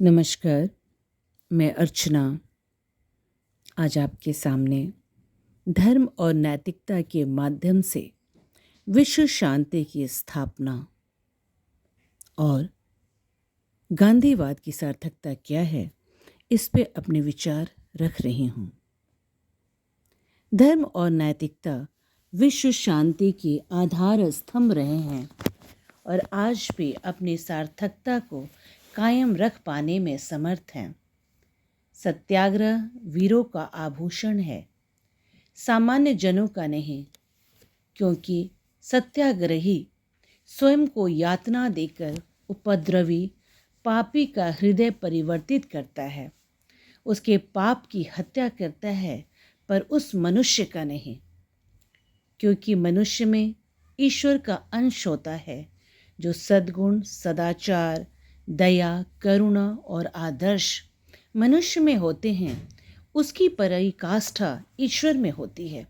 नमस्कार, मैं अर्चना आज आपके सामने धर्म और नैतिकता के माध्यम से विश्व शांति की स्थापना और गांधीवाद की सार्थकता क्या है, इस पे अपने विचार रख रही हूँ। धर्म और नैतिकता विश्व शांति के आधार स्तंभ रहे हैं और आज भी अपनी सार्थकता को कायम रख पाने में समर्थ हैं। सत्याग्रह वीरों का आभूषण है, सामान्य जनों का नहीं, क्योंकि सत्याग्रही स्वयं को यातना देकर उपद्रवी पापी का हृदय परिवर्तित करता है, उसके पाप की हत्या करता है, पर उस मनुष्य का नहीं, क्योंकि मनुष्य में ईश्वर का अंश होता है जो सद्गुण, सदाचार, दया, करुणा और आदर्श मनुष्य में होते हैं, उसकी पराकाष्ठा ईश्वर में होती है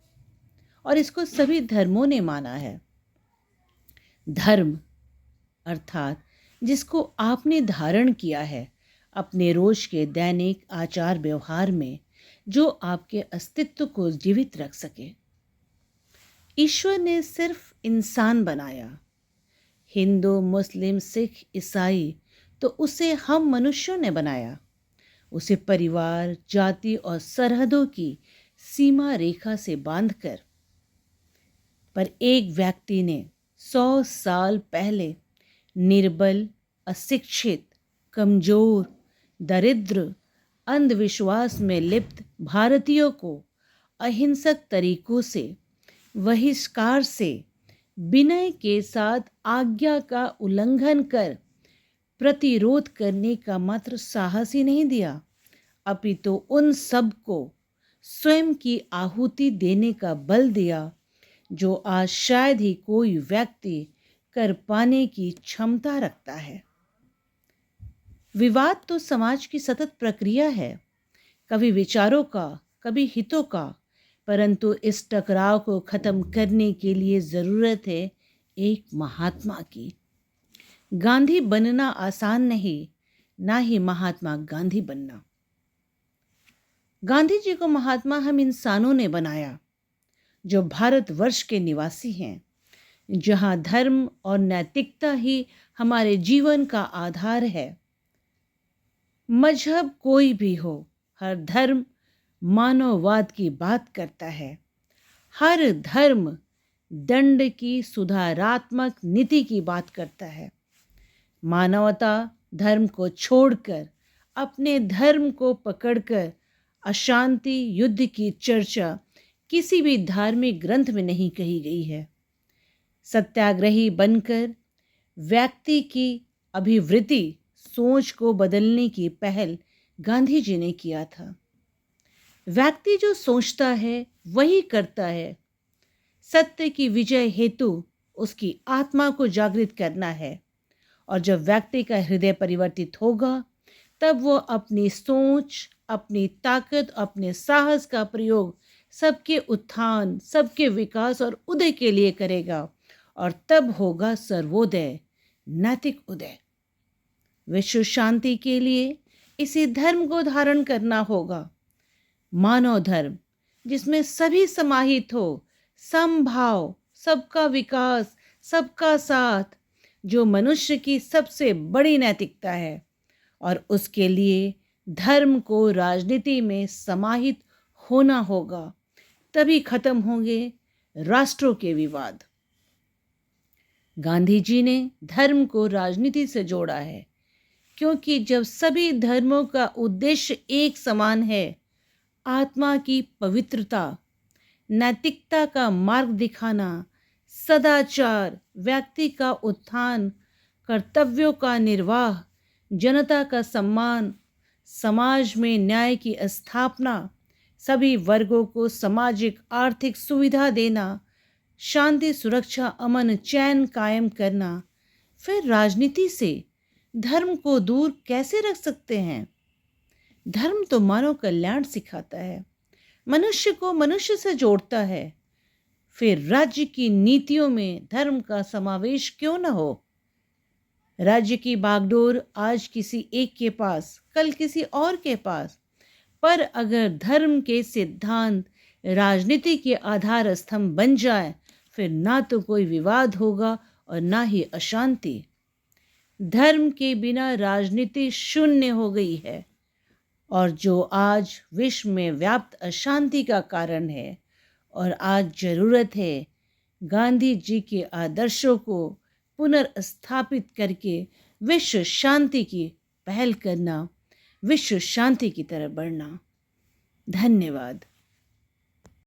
और इसको सभी धर्मों ने माना है। धर्म अर्थात जिसको आपने धारण किया है अपने रोज के दैनिक आचार व्यवहार में, जो आपके अस्तित्व को जीवित रख सके। ईश्वर ने सिर्फ इंसान बनाया, हिंदू, मुस्लिम, सिख, ईसाई, तो उसे हम मनुष्यों ने बनाया। उसे परिवार, जाति और सरहदों की सीमा रेखा से बांधकर, पर एक व्यक्ति ने 100 साल पहले निर्बल, अशिक्षित, कमजोर, दरिद्र, अंधविश्वास में लिप्त भारतीयों को अहिंसक तरीकों से, बहिष्कार से, विनय के साथ आज्ञा का उल्लंघन कर प्रतिरोध करने का मात्र साहस ही नहीं दिया, अपितु उन सब को स्वयं की आहुति देने का बल दिया, जो आज शायद ही कोई व्यक्ति कर पाने की क्षमता रखता है। विवाद तो समाज की सतत प्रक्रिया है, कभी विचारों का, कभी हितों का, परंतु इस टकराव को खत्म करने के लिए जरूरत है एक महात्मा की। गांधी बनना आसान नहीं, ना ही महात्मा गांधी बनना। गांधी जी को महात्मा हम इंसानों ने बनाया, जो भारतवर्ष के निवासी हैं, जहां धर्म और नैतिकता ही हमारे जीवन का आधार है। मजहब कोई भी हो, हर धर्म मानववाद की बात करता है। हर धर्म दंड की सुधारात्मक नीति की बात करता है। मानवता धर्म को छोड़कर अपने धर्म को पकड़कर अशांति, युद्ध की चर्चा किसी भी धार्मिक ग्रंथ में नहीं कही गई है। सत्याग्रही बनकर व्यक्ति की अभिवृत्ति, सोच को बदलने की पहल गांधी जी ने किया था। व्यक्ति जो सोचता है वही करता है। सत्य की विजय हेतु उसकी आत्मा को जागृत करना है, और जब व्यक्ति का हृदय परिवर्तित होगा, तब वो अपनी सोच, अपनी ताकत, अपने साहस का प्रयोग सबके उत्थान, सबके विकास और उदय के लिए करेगा, और तब होगा सर्वोदय, नैतिक उदय। विश्व शांति के लिए इसी धर्म को धारण करना होगा। मानव धर्म जिसमें सभी समाहित हो, समभाव, सबका विकास, सबका साथ, जो मनुष्य की सबसे बड़ी नैतिकता है, और उसके लिए धर्म को राजनीति में समाहित होना होगा, तभी खत्म होंगे राष्ट्रों के विवाद। गांधी जी ने धर्म को राजनीति से जोड़ा है, क्योंकि जब सभी धर्मों का उद्देश्य एक समान है, आत्मा की पवित्रता, नैतिकता का मार्ग दिखाना, सदाचार, व्यक्ति का उत्थान, कर्तव्यों का निर्वाह, जनता का सम्मान, समाज में न्याय की स्थापना, सभी वर्गों को सामाजिक आर्थिक सुविधा देना, शांति, सुरक्षा, अमन, चैन कायम करना, फिर राजनीति से धर्म को दूर कैसे रख सकते हैं? धर्म तो मानव कल्याण सिखाता है, मनुष्य को मनुष्य से जोड़ता है। फिर राज्य की नीतियों में धर्म का समावेश क्यों न हो? राज्य की बागडोर आज किसी एक के पास, कल किसी और के पास, पर अगर धर्म के सिद्धांत राजनीति के आधार स्तंभ बन जाए, फिर ना तो कोई विवाद होगा और ना ही अशांति। धर्म के बिना राजनीति शून्य हो गई है, और जो आज विश्व में व्याप्त अशांति का कारण है। और आज जरूरत है गांधी जी के आदर्शों को पुनर्स्थापित करके विश्व शांति की पहल करना, विश्व शांति की तरफ बढ़ना। धन्यवाद।